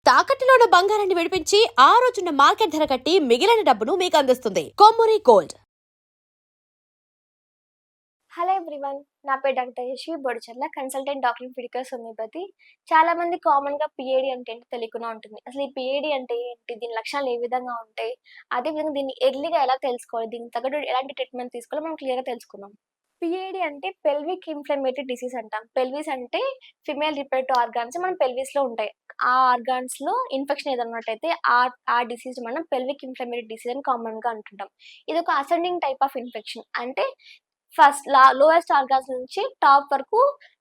తాకట్టులో ఉన్న బంగారాన్ని విడిపించి ఆ రోజున్న మార్కెట్ ధర కట్టి మిగిలిన డబ్బును మీకు అందిస్తుంది కొమ్మూరి గోల్డ్. హలో ఎవ్రీవన్, నా పేరు doctor Yashvi Bodicharla, consultant doctor ఫిడికస్ హోమియోపతి. చాలా మంది కామన్గా పిఏడి అంటే ఏంటి తెలియకుండా ఉంటుంది. అసలు ఈ పిఏడి అంటే ఏంటి, దీని లక్షణాలు ఏ విధంగా ఉంటాయి, అదేవిధంగా దీన్ని ఎర్లీగా ఎలా తెలుసుకోవాలి, దీనికి తగ్గట్టు ఎలాంటి ట్రీట్మెంట్ తీసుకోవాలో మనం క్లియర్గా తెలుసుకుందాం. పిఏడి అంటే పెల్విక్ ఇన్ఫ్లమేటరీ డిసీజ్ అంటాం. పెల్విస్ అంటే ఫిమేల్ రిప్రొడక్టివ్ ఆర్గాన్స్ మన పెల్విస్ లో ఉంటాయి. ఆ ఆర్గాన్స్ లో ఇన్ఫెక్షన్ ఏదన్నట్టయితే ఆ డిసీజ్ మనం పెల్విక్ ఇన్ఫ్లమేటరీ డిసీజ్ అని కామన్ గా అంటుంటాం. ఇది ఒక అసెండింగ్ టైప్ ఆఫ్ ఇన్ఫెక్షన్. అంటే ఫస్ట్ లోయెస్ట్ ఆర్గాన్స్ నుంచి టాప్ వరకు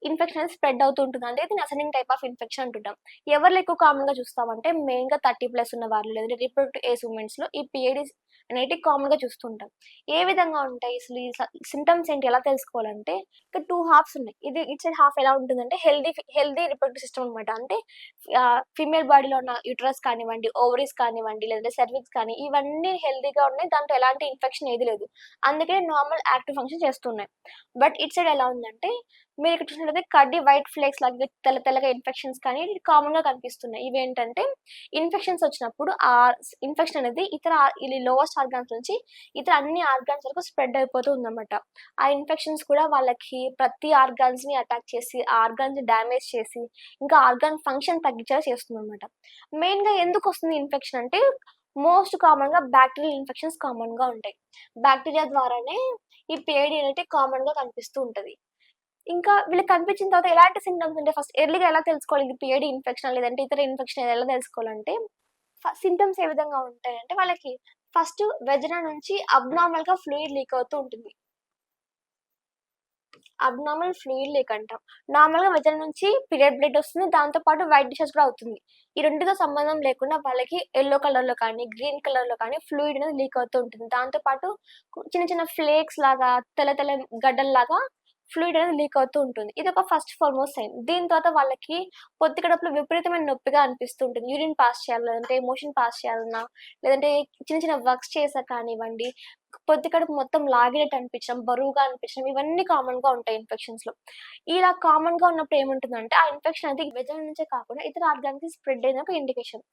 ఇన్ఫెక్షన్ అనేది స్ప్రెడ్ అవుతూ ఉంటుంది. అంటే దీన్ని అసెండింగ్ టైప్ ఆఫ్ ఇన్ఫెక్షన్ అంటుంటాం. ఎవరిలో ఎక్కువ కామన్ గా చూస్తామంటే మెయిన్ గా 30+ ఉన్న వాళ్ళు, లేదంటే రిప్రొడక్టివ్ ఏజ్ ఉమెన్స్ లో ఈ పిఏడి అనేటివి కామన్ గా చూస్తుంటాం. ఏ విధంగా ఉంటాయి అసలు ఈ సింటమ్స్ ఏంటి, ఎలా తెలుసుకోవాలంటే ఇక్కడ 2 హాఫ్స్ ఉన్నాయి. ఇది ఇట్ సైడ్ హాఫ్ ఎలా ఉంటుందంటే హెల్దీ రిప్రొడక్టివ్ సిస్టమ్ అనమాట. అంటే ఫీమేల్ బాడీలో ఉన్న యూట్రస్ కానివ్వండి, ఓవరీస్ కానివ్వండి, లేదంటే సర్విక్స్ కానీ ఇవన్నీ హెల్దీగా ఉన్నాయి. దాంట్లో ఎలాంటి ఇన్ఫెక్షన్ ఏది లేదు. అందుకనే నార్మల్ యాక్టివ్ ఫంక్షన్ చేస్తున్నాయి. బట్ ఇట్ సైడ్ ఎలా ఉందంటే మీరు ఇక్కడ చూసినట్లయితే కడ్డీ వైట్ ఫ్లేక్స్ లాగా తెల్ల తెల్లగా ఇన్ఫెక్షన్స్ కానీ కామన్ గా కనిపిస్తున్నాయి. ఇవేంటంటే ఇన్ఫెక్షన్స్ వచ్చినప్పుడు ఆ ఇన్ఫెక్షన్ అనేది ఇది లోవెస్ట్ ఆర్గాన్స్ నుంచి ఇతర అన్ని ఆర్గాన్స్ వరకు స్ప్రెడ్ అయిపోతూ ఉందన్నమాట. ఆ ఇన్ఫెక్షన్స్ కూడా వాళ్ళకి ప్రతి ఆర్గాన్స్ ని అటాక్ చేసి ఆ ఆర్గాన్స్ ని డ్యామేజ్ చేసి ఇంకా ఆర్గాన్ ఫంక్షన్ తగ్గించేలా చేస్తుంది అనమాట. మెయిన్ గా ఎందుకు వస్తుంది ఇన్ఫెక్షన్ అంటే మోస్ట్ కామన్ గా బ్యాక్టీరియల్ ఇన్ఫెక్షన్స్ కామన్ గా ఉంటాయి. బ్యాక్టీరియా ద్వారానే ఈ పిఐడి అనేది కామన్ గా కనిపిస్తూ ఉంటది. ఇంకా వీళ్ళకి కనిపించిన తర్వాత ఎలాంటి సింటమ్స్ అంటే ఫస్ట్ ఎర్లీగా ఎలా తెలుసుకోవాలి ఇది పిఐడి ఇన్ఫెక్షన్ లేదంటే ఇతర ఇన్ఫెక్షన్ ఎలా తెలుసుకోవాలంటే సింటమ్స్ ఏ విధంగా ఉంటాయంటే వాళ్ళకి ఫస్ట్ వెజనా నుంచి అబ్నార్మల్ గా ఫ్లూయిడ్ లీక్ అవుతూ ఉంటుంది. అబ్నార్మల్ ఫ్లూయిడ్ లీక్ అంటాం. నార్మల్ గా వెజనా నుంచి పీరియడ్ బ్లడ్ వస్తుంది, దాంతో పాటు వైట్ డిషెస్ కూడా అవుతుంది. ఈ రెండుతో సంబంధం లేకుండా వాళ్ళకి ఎల్లో కలర్ లో కానీ గ్రీన్ కలర్ లో కానీ ఫ్లూయిడ్ అనేది లీక్ అవుతూ ఉంటుంది. దాంతో పాటు చిన్న చిన్న ఫ్లేక్స్ లాగా తెల్ల తెల్ల గడ్డల్లాగా ఫ్లూయిడ్ అనేది లీక్ అవుతూ ఉంటుంది. ఇది ఒక ఫస్ట్ ఫార్మోస్ట్ సైన్. దీని తర్వాత వాళ్ళకి పొత్తి కడుపులో విపరీతమైన నొప్పిగా అనిపిస్తూ ఉంటుంది. యూరిన్ పాస్ చేయాలి, లేదంటే మోషన్ పాస్ చేయాలన్నా, లేదంటే చిన్న చిన్న వర్క్స్ చేసా కానివ్వండి, పొత్తి కడుపు మొత్తం లాగినట్టు అనిపించడం, బరువుగా అనిపించడం, ఇవన్నీ కామన్ గా ఉంటాయి ఇన్ఫెక్షన్స్ లో. ఇలా కామన్ గా ఉన్నప్పుడు ఏముంటుందంటే ఆ ఇన్ఫెక్షన్ అనేది వెజన నుంచే కాకుండా ఇతర ఆర్గాన్స్ కి స్ప్రెడ్ అయిన ఒక ఇండికేషన్.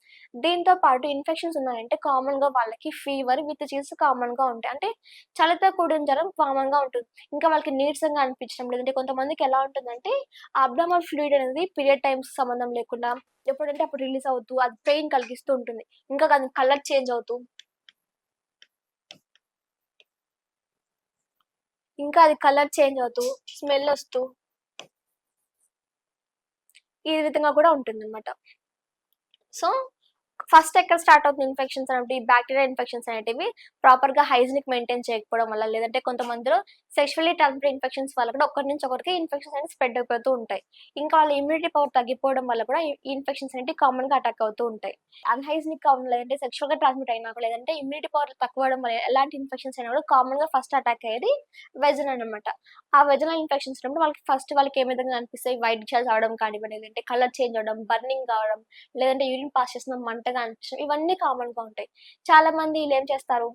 దీంతో పాటు ఇన్ఫెక్షన్స్ ఉన్నాయంటే కామన్ గా వాళ్ళకి ఫీవర్ విత్ చీస్ కామన్ గా ఉంటాయి. అంటే చలితో కూడిన జ్వరం కామన్ గా ఉంటుంది. ఇంకా వాళ్ళకి నీరసంగా అనిపించడం, లేదంటే కొంతమందికి ఎలా ఉంటుందంటే అబ్డామినల్ ఫ్లూయిడ్ అనేది పీరియడ్ టైమ్స్ సంబంధం లేకుండా ఎప్పుడంటే అప్పుడు రిలీజ్ అవుతూ అది పెయిన్ కలిగిస్తూ ఉంటుంది. ఇంకా కలర్ చేంజ్ అవుతూ స్మెల్ వస్తూ ఈ విధంగా కూడా ఉంటుందన్నమాట. సో ఫస్ట్ ఎక్కడ స్టార్ట్ అవుతుంది ఇన్ఫెక్షన్స్ అంటే ఈ బ్యాక్టీరియా ఇన్ఫెక్షన్స్ అనేటివి ప్రాపర్ గా హైజీనిక్ మెయింటైన్ చేయకపోవడం వల్ల, లేదంటే కొంతమందిలో సెక్షువల్లీ ట్రాన్స్మిటెడ్ ఇన్ఫెక్షన్స్ వల్ల కూడా ఒకరి నుంచి ఒకరికి ఇన్ఫెక్షన్స్ అనేది స్ప్రెడ్ అయిపోతూ ఉంటాయి. ఇంకా వాళ్ళ ఇమ్యూనిటీ పవర్ తగ్గిపోవడం వల్ల కూడా ఈ ఇన్ఫెక్షన్స్ అనేవి కామన్ గా అటాక్ అవుతూ ఉంటాయి. అన్హైజీనిక్ కామన్ లేదంటే సెక్షువల్ గా ట్రాన్స్మిట్ అయినా కూడా, లేదంటే ఇమ్యూనిటీ పవర్ తక్కువ అవడం వల్ల ఎలాంటి ఇన్ఫెక్షన్స్ అయినా కూడా కామన్ గా ఫస్ట్ అటాక్ అయ్యేది వెజన అనమాట. ఆ వెజనల్ ఇన్ఫెక్షన్స్ ఉన్నప్పుడు వాళ్ళకి ఏ విధంగా అనిపిస్తాయి, వైట్ డిషెస్ అవడం కానివ్వండి, లేదంటే కలర్ చేంజ్ అవడం, బర్నింగ్ కావడం, లేదంటే యూరిన్ పాస్ చేసిన మంటగా అనిపించడం, ఇవన్నీ కామన్ గా ఉంటాయి. చాలా మంది వీళ్ళు ఏం చేస్తారు,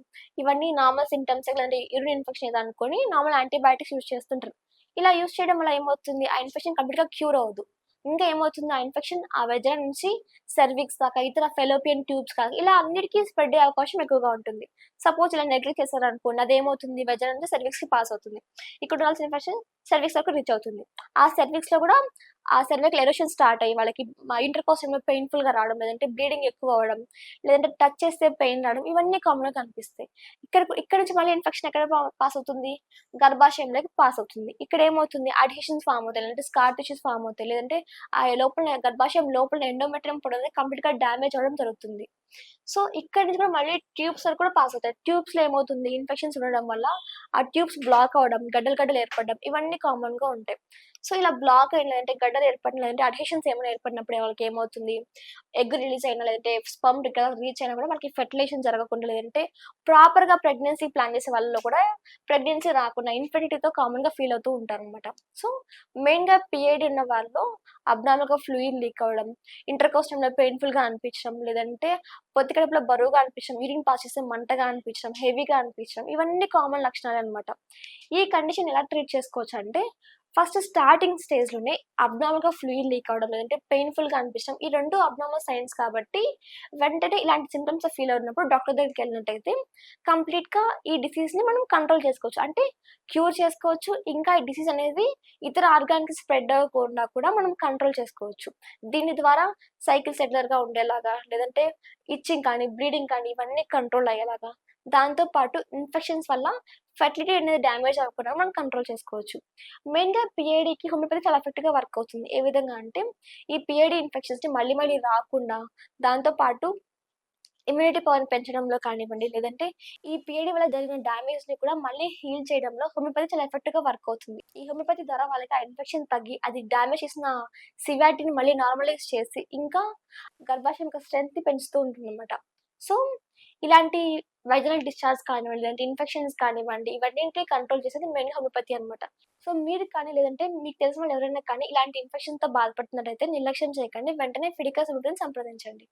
ఇవన్నీ నార్మల్ సింటమ్స్ లేదంటే యూరిన్ ఇన్ఫెక్షన్ ఏదో అనుకొని నార్మల్ యాంటీబయాటిక్స్ యూజ్ చేస్తుంటారు. ఇలా యూజ్ చేయడం వల్ల ఏమవుతుంది, ఆ ఇన్ఫెక్షన్ కంప్లీట్ గా క్యూర్ అవ్వదు. ఇంకా ఏమవుతుంది, ఆ ఇన్ఫెక్షన్ ఆ వెజన నుంచి సర్విక్స్ దాకా, ఇతర ఫెలోపియన్ ట్యూబ్స్ కాక ఇలా అన్నిటికీ స్ప్రెడ్ అయ్యే అవకాశం ఎక్కువగా ఉంటుంది. సపోజ్ ఇలా నెగ్లెక్ట్ చేశారనుకోండి, అదేమవుతుంది వెజన నుంచి సర్విక్స్ కి పాస్ అవుతుంది. ఇక్కడ ఉండాల్సిన ఇన్ఫెక్షన్ సర్విక్స్ వరకు రీచ్ అవుతుంది. ఆ సర్విక్స్ లో కూడా ఆ సర్వికల్ ఎరోషన్ స్టార్ట్ అయ్యి వాళ్ళకి ఇంటర్కోర్స్ పెయిన్ఫుల్ గా రావడం, లేదంటే బ్లీడింగ్ ఎక్కువ అవ్వడం, లేదంటే టచ్ చేస్తే పెయిన్ రావడం, ఇవన్నీ కామన్ గా కనిపిస్తాయి. ఇక్కడ నుంచి మళ్ళీ ఇన్ఫెక్షన్ ఎక్కడ పాస్ అవుతుంది, గర్భాశయంలోకి పాస్ అవుతుంది. ఇక్కడ ఏమవుతుంది, అడ్హెషన్స్ ఫామ్ అవుతాయి, లేదంటే స్కార్ టిష్యూస్ ఫామ్ అవుతాయి, లేదంటే ఆ లోపల గర్భాశయం లోపల ఎండోమెట్రియం పొడవు కంప్లీట్ గా డ్యామేజ్ అవ్వడం జరుగుతుంది. సో ఇక్కడ నుంచి కూడా మళ్ళీ ట్యూబ్స్ వరకు కూడా పాస్ అవుతాయి. ట్యూబ్స్ లో ఏమవుతుంది, ఇన్ఫెక్షన్స్ ఉండడం వల్ల ఆ ట్యూబ్స్ బ్లాక్ అవడం, గడ్డలు ఏర్పడడం, ఇవన్నీ కామన్ గా ఉంటాయి. సో ఇలా బ్లాక్ అయిన, లేదంటే గడ్డలు ఏర్పడిన, లేదంటే అడ్హెషన్స్ ఏమైనా ఏర్పడినప్పుడు వాళ్ళకి ఏమవుతుంది, ఎగ్ రిలీజ్ అయినా, లేదంటే స్పర్మ్ రీచ్ అయినా కూడా మనకి ఫెర్టిలైజేషన్ జరగకుండా, లేదంటే ప్రాపర్ గా ప్రెగ్నెన్సీ ప్లాన్ చేసే వాళ్ళలో కూడా ప్రెగ్నెన్సీ రాకుండా ఇన్ఫెర్టిలిటీతో కామన్ గా ఫీల్ అవుతూ ఉంటారు అనమాట. సో మెయిన్ గా పిఐడి ఉన్న వాళ్ళు అబ్నార్మల్ గా ఫ్లూయిడ్ లీక్ అవ్వడం, ఇంటర్కోర్స్ టైంలో పెయిన్ఫుల్ గా అనిపించడం, లేదంటే పొత్తి కడుపులో బరువుగా అనిపించడం, యూరిన్ పాస్ చేస్తే మంటగా అనిపించడం, హెవీగా అనిపించడం, ఇవన్నీ కామన్ లక్షణాలు అనమాట. ఈ కండిషన్ ఎలా ట్రీట్ చేసుకోవచ్చు అంటే ఫస్ట్ స్టార్టింగ్ స్టేజ్‌లోనే అబ్నార్మల్‌గా ఫ్లూయిడ్ లీక్ అవ్వడం, లేదంటే పెయిన్‌ఫుల్‌గా అనిపించడం ఈ 2 అబ్నార్మల్ సైన్స్ కాబట్టి వెంటనే ఇలాంటి సింప్టమ్స్ ఫీల్ అవుతున్నప్పుడు డాక్టర్ దగ్గరికెళ్ళినట్టయితే కంప్లీట్‌గా ఈ డిసీజ్‌ని మనం కంట్రోల్ చేసుకోవచ్చు. అంటే క్యూర్ చేసుకోవచ్చు. ఇంకా ఈ డిసీజ్ అనేది ఇతర ఆర్గాన్‌కి స్ప్రెడ్ అవ్వకుండా కూడా మనం కంట్రోల్ చేసుకోవచ్చు. దీని ద్వారా సైకిల్స్ రెగ్యులర్‌గా ఉండేలాగా, లేదంటే ఇచ్చింగ్ కానీ, బ్లీడింగ్ కానీ ఇవన్నీ కంట్రోల్ అయ్యేలాగా, దాంతో పాటు ఇన్ఫెక్షన్స్ వల్ల ఫెర్టిలిటీ అనేది డ్యామేజ్ అవ్వకుండా మనం కంట్రోల్ చేసుకోవచ్చు. మెయిన్‌గా పీఐడీకి హోమియోపతి చాలా ఎఫెక్టివ్‌గా వర్క్ అవుతుంది. ఏ విధంగా అంటే ఈ పీఐడీ ఇన్ఫెక్షన్స్‌ని మళ్ళీ మళ్ళీ రాకుండా, దాంతో పాటు ఇమ్యూనిటీ పవర్‌ని పెంచడంలో కానివ్వండి, లేదంటే ఈ పీఐడీ వల్ల జరిగిన డ్యామేజ్‌ని కూడా మళ్ళీ హీల్ చేయడంలో హోమియోపతి చాలా ఎఫెక్టివ్‌గా వర్క్ అవుతుంది. ఈ హోమియోపతి ద్వారా వాళ్ళకి ఆ ఇన్ఫెక్షన్ తగ్గి, అది డ్యామేజ్ చేసిన సివియారిటీని మళ్ళీ నార్మలైజ్ చేసి, ఇంకా గర్భాశయం యొక్క స్ట్రెంగ్త్‌ని పెంచుతూ ఉంటుందన్నమాట. సో, ఇలాంటి వైజనల్ డిశ్చార్జ్ కానివ్వండి, లేదంటే ఇన్ఫెక్షన్స్ కానివ్వండి, ఇవన్నిటిని కంట్రోల్ చేసేది మెయిన్ హోమియోపతి అనమాట. సో, మీరు కానీ, లేదంటే మీకు తెలిసిన వాళ్ళు ఎవరైనా కానీ ఇలాంటి ఇన్ఫెక్షన్‌తో బాధపడుతున్నట్టయితే నిర్లక్ష్యం చేయకండి. వెంటనే ఫిడికస్ హోమియోపతిని సంప్రదించండి.